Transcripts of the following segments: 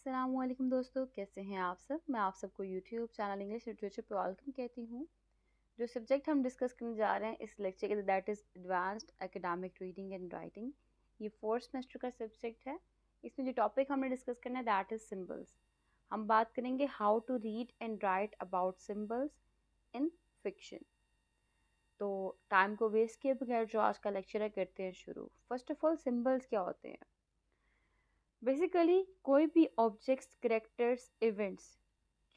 अस्सलामुअलैकुम दोस्तों, कैसे हैं आप सब। मैं आप सबको यूट्यूब चैनल इंग्लिश लिटरेचर पे वेलकम कहती हूँ। जो सब्जेक्ट हम डिस्कस करने जा रहे हैं इस लेक्चर के, that is advanced academic reading and writing. ये फोर्थ सेमेस्टर का सब्जेक्ट है। इसमें जो टॉपिक हमने डिस्कस करना है दैट इज़ सिम्बल्स। हम बात करेंगे how to read and write about symbols in fiction. तो टाइम को वेस्ट किए बगैर जो आज का लेक्चर है करते हैं शुरू। फर्स्ट ऑफ ऑल, सिम्बल्स क्या होते हैं? बेसिकली कोई भी ऑब्जेक्ट्स, कैरेक्टर्स, इवेंट्स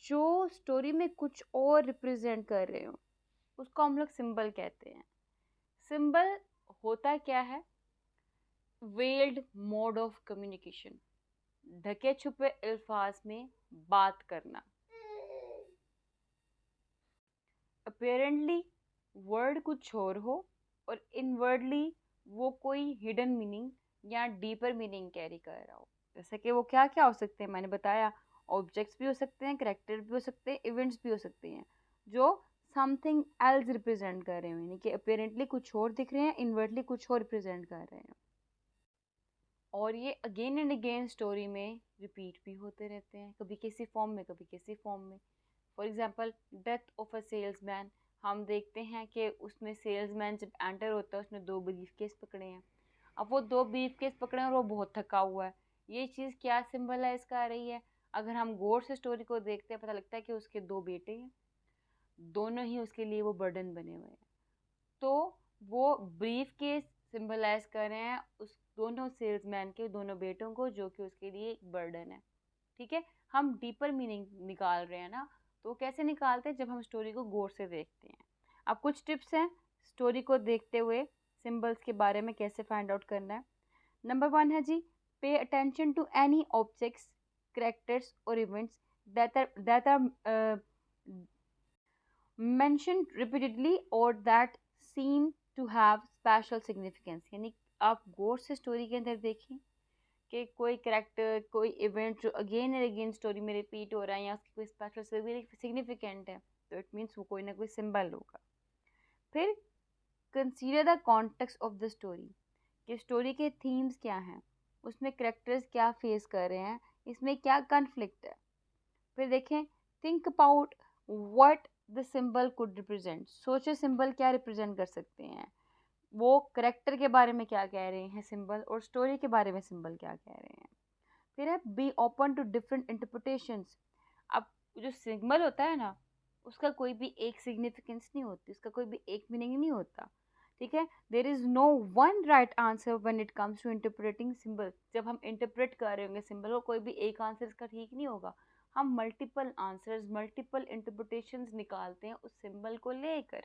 जो स्टोरी में कुछ और रिप्रेजेंट कर रहे हो उसको हम लोग सिंबल कहते हैं। सिंबल होता क्या है? वेल्ड मोड ऑफ कम्युनिकेशन, ढके छुपे अल्फाज में बात करना। अपेरेंटली वर्ड कुछ और हो और इनवर्डली वो कोई हिडन मीनिंग या डीपर मीनिंग कैरी कर रहा हो। जैसे कि वो क्या क्या हो सकते हैं, मैंने बताया। ऑब्जेक्ट्स भी हो सकते हैं, कैरेक्टर भी हो सकते हैं, इवेंट्स भी हो सकते हैं जो समथिंग एल्स रिप्रेजेंट कर रहे हैं, यानी कि अपेरेंटली कुछ और दिख रहे हैं, इनवर्टली कुछ और रिप्रेजेंट कर रहे हैं। और ये अगेन एंड अगेन स्टोरी में रिपीट भी होते रहते हैं, कभी किसी फॉर्म में कभी किसी फॉर्म में। For example, death of a salesman, हम देखते हैं कि उसमें सेल्समैन जब एंटर होता है उसने 2 ब्रीफ केस पकड़े हैं। अब वो 2 ब्रीफ केस पकड़े हैं और वो बहुत थका हुआ है। ये चीज़ क्या सिंबलाइज कर रही है? अगर हम गौर से स्टोरी को देखते हैं पता लगता है कि उसके 2 बेटे हैं, दोनों ही उसके लिए वो बर्डन बने हुए हैं। तो वो ब्रीफ केस सिंबलाइज कर रहे हैं उस दोनों सेल्समैन के दोनों बेटों को, जो कि उसके लिए एक बर्डन है। ठीक है, हम डीपर मीनिंग निकाल रहे हैं ना। तो कैसे निकालते हैं? जब हम स्टोरी को गौर से देखते हैं। अब कुछ टिप्स हैं स्टोरी को देखते हुए सिंबल्स के बारे में कैसे फाइंड आउट करना है। नंबर 1 है जी, pay attention to any objects, characters और events that are mentioned repeatedly or that seem to have special significance। यानी आप गौर से स्टोरी के अंदर देखें कि कोई कैरेक्टर, कोई इवेंट जो अगेन एंड अगेन स्टोरी में रिपीट हो रहा है या उसकी कोई स्पेशल सिग्निफिकेंट है, तो इट मीन्स वो कोई ना कोई सिंबल होगा। फिर consider the context of the story, कि स्टोरी के थीम्स क्या हैं, उसमें कैरेक्टर्स क्या फेस कर रहे हैं, इसमें क्या कन्फ्लिक्ट है। फिर देखें, think about what the symbol could represent, सोचे सिंबल क्या रिप्रेजेंट कर सकते हैं, वो करेक्टर के बारे में क्या कह रहे हैं सिंबल, और स्टोरी के बारे में सिंबल क्या कह रहे हैं। फिर है be open to different interpretations. अब जो सिंबल होता है ना, उसका कोई भी एक सिग्निफिकेंस नहीं होती, उसका कोई भी एक मीनिंग नहीं होता। ठीक है, there is no one right answer when it comes to interpreting symbol. जब हम इंटरप्रेट कर रहे होंगे सिंबल को, कोई भी एक आंसर इसका ठीक नहीं होगा। हम मल्टीपल आंसर्स, मल्टीपल इंटरप्रिटेशंस निकालते हैं उस सिंबल को लेकर।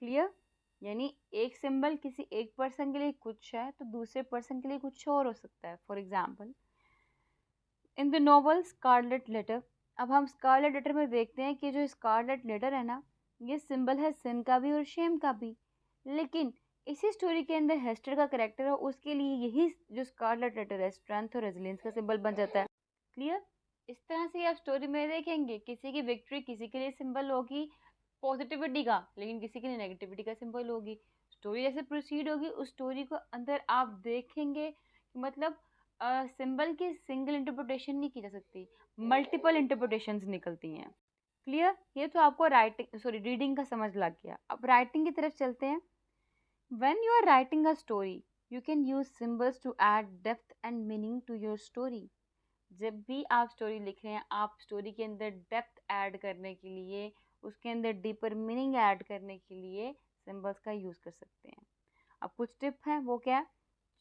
क्लियर? यानी एक सिंबल किसी एक पर्सन के लिए कुछ है तो दूसरे पर्सन के लिए कुछ और हो सकता है। For example, in the novel Scarlet Letter, अब हम स्कारलेट लेटर में देखते हैं कि जो स्कारलेट लेटर है ना, ये सिंबल है सिन का भी और शेम का भी। लेकिन इसी स्टोरी के अंदर हेस्टर का करेक्टर है, उसके लिए यही जो स्कारलेट लेटर है स्ट्रेंथ और रेजिलियंस का सिंबल बन जाता है। क्लियर? इस तरह से आप स्टोरी में देखेंगे किसी की विक्ट्री किसी के लिए सिंबल होगी पॉजिटिविटी का, लेकिन किसी के लिए नेगेटिविटी का सिंबल होगी। स्टोरी जैसे प्रोसीड होगी उस स्टोरी को अंदर आप देखेंगे कि मतलब सिंबल की सिंगल इंटरप्रिटेशन नहीं की जा सकती, मल्टीपल इंटरप्रिटेशंस निकलती हैं। क्लियर? ये तो आपको रीडिंग का समझ लग गया। अब राइटिंग की तरफ चलते हैं। When you are writing a story you can use symbols to add depth and meaning to your story. जब भी आप स्टोरी लिख रहे हैं, आप स्टोरी के अंदर डेप्थ ऐड करने के लिए, उसके अंदर डीपर मीनिंग ऐड करने के लिए सिंबल्स का यूज़ कर सकते हैं। अब कुछ टिप हैं, वो क्या है?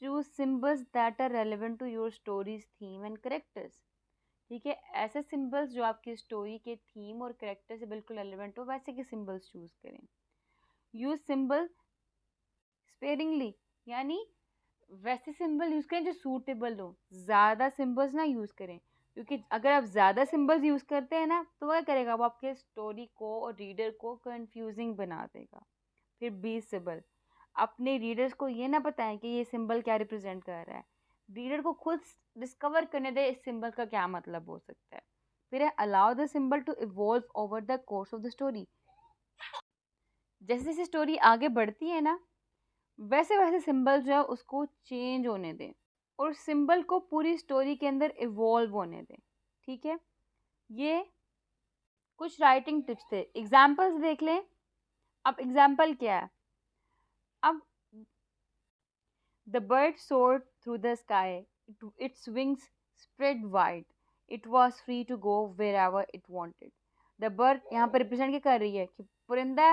Choose symbols that are relevant to your story's theme and characters. ठीक है, ऐसे सिंबल्स जो आपकी स्टोरी के थीम और करेक्टर से बिल्कुल रेलिवेंट हो, वैसे के सिंबल्स चूज करें। यूज सिंबल स्पेरिंगली, यानी वैसे सिंबल यूज़ करें जो सूटेबल हो, ज़्यादा सिंबल्स ना यूज़ करें, क्योंकि अगर आप ज़्यादा सिंबल्स यूज़ करते हैं ना तो क्या करेगा, वो आपके स्टोरी को और रीडर को कंफ्यूजिंग बना देगा। फिर बी सिंबल, अपने रीडर्स को ये ना बताएं कि ये सिंबल क्या रिप्रेजेंट कर रहा है, रीडर को खुद डिस्कवर करने दे इस सिंबल का क्या मतलब हो सकता है। फिर है allow the symbol to evolve over the course of the story. जैसे जैसे स्टोरी आगे बढ़ती है ना, वैसे वैसे सिंबल जो है उसको चेंज होने दें। और सिंबल को पूरी स्टोरी के अंदर इवॉल्व होने दें। ठीक है, ये कुछ राइटिंग टिप्स थे। एग्जाम्पल्स देख लें। अब एग्जाम्पल क्या है? अब the bird soared through the sky, its wings spread wide, it was free to go wherever it wanted। The bird यहाँ पर रिप्रेजेंट क्या कर रही है कि परिंदा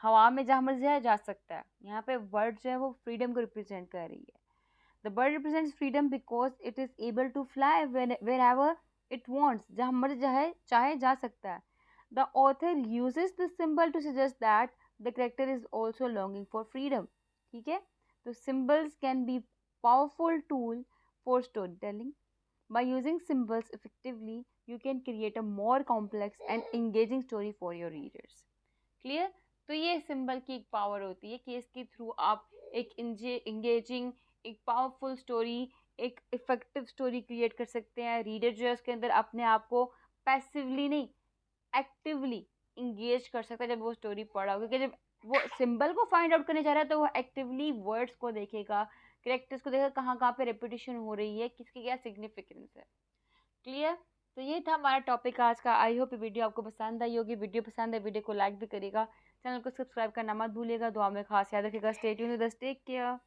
हवा में जहाँ मर्जी जाए जा सकता है। यहाँ पे वर्ड जो है वो फ्रीडम को रिप्रेजेंट कर रही है। The bird represents freedom because it is able to fly wherever it wants, जहाँ मर्जी चाहे जा सकता है। The author uses this symbol to suggest that the character is also longing for freedom। ठीक है, तो symbols can be powerful tool for storytelling। By using symbols effectively, you can create a more complex and engaging story for your readers। Clear? तो ये symbol की एक power होती है कि इसके थ्रू आप एक इंगेजिंग, एक पावरफुल स्टोरी, एक इफेक्टिव स्टोरी क्रिएट कर सकते हैं। रीडर जो है उसके अंदर अपने आप को पैसिवली नहीं, एक्टिवली इंगेज कर सकता है जब वो स्टोरी पढ़ा हो, क्योंकि जब वो सिंबल को फाइंड आउट करने जा रहा है तो वो एक्टिवली वर्ड्स को देखेगा, करेक्टर्स को देखेगा, कहाँ कहाँ पे रेपिटेशन हो रही है, किसकी क्या सिग्निफिकेंस है। क्लियर? तो ये था हमारा टॉपिक आज का। आई होप ये वीडियो आपको पसंद आई होगी। वीडियो पसंद है वीडियो को लाइक भी करेगा, चैनल को सब्सक्राइब करना मत भूलिएगा। दुआ में खास याद रखिएगा। Stay tuned with us, take care.